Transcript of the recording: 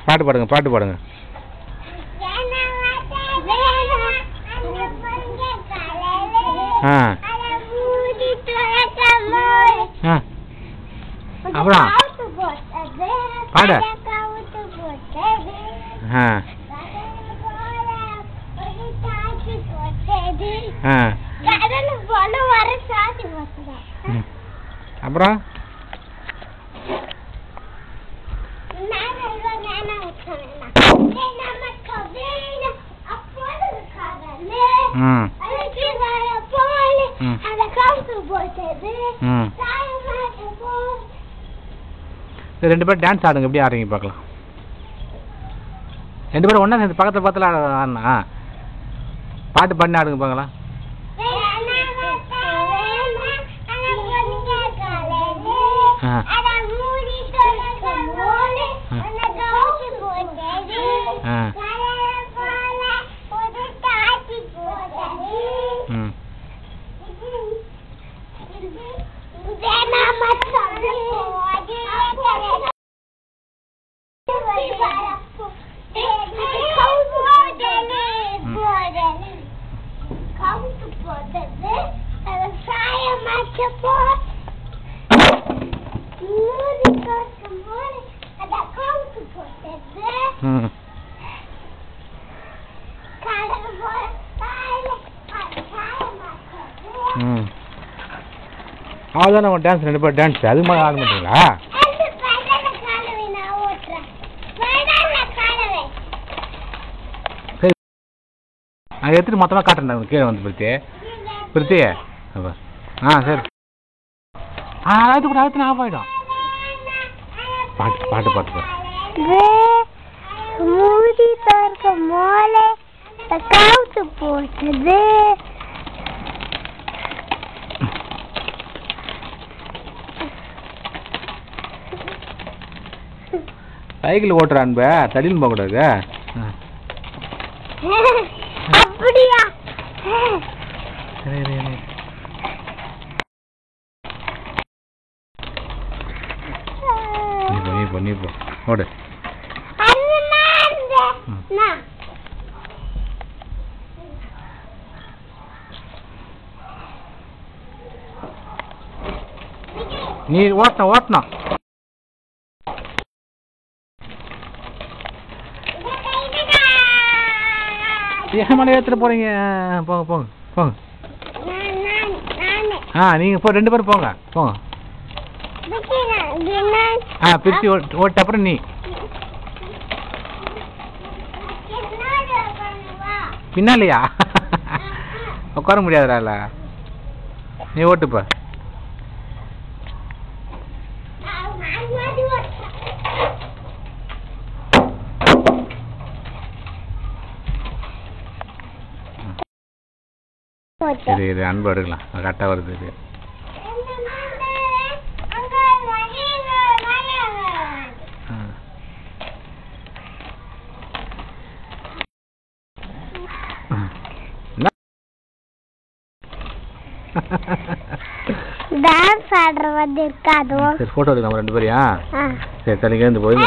பாட்டு பாடுங்க, பாட்டு பாடுங்க. அப்புறம் பாடு. அப்புறம் ரெண்டு பேரும் டான்ஸ் ஆடுங்க. எப்படி ஆடுறீங்க பார்க்கலாம். ரெண்டு பேரும் ஒன்றா சேர்ந்து பக்கத்தில் பக்கத்தில் ஆடனா பாட்டு பண்ணி ஆடுங்க பார்க்கலாம். அவ்வளோதான் நம்ம டான்ஸ். ரெண்டு பேர் டான்ஸ் அதுக்கு மேலே ஆட மாட்டீங்களா? சரி, நான் எடுத்துட்டு மொத்தமாக காட்டுறேன் கீழே வந்து பிரித்தி. சரி. அது கூட அடுத்து ஆஃப் ஆகிடும். பாட்டு பாட்டு பாட்டு மூடி தர்க்க மோலே தக்காவுத்து போட்டது. சைக்கிள் ஓட்டுற அன்ப தடியில் போகக்கூடாது. அப்படியா? நீ போ ஓடு. நீ ஓட்டணும். ஏன் மலை ஏற்றுட்டு போறீங்க? போங்க போங்க போங்க. நீங்க போ, ரெண்டு பேரும் போங்க போங்க. பிரிச்சு ஓட்ட அப்புறம் நீ பின்னாலையா உட்கார முடியாதுடா. நீ ஓட்டுப்ப. சரி இது அன்பு எடுக்கலாம். கரெக்டாக வருது. இது டான்ஸ் ஆடுற வந்து இருக்காது. சரி, ஃபோட்டோ எடுக்கலாம் ரெண்டு பேரையா? சரி, தலைக்கு இருந்து போய்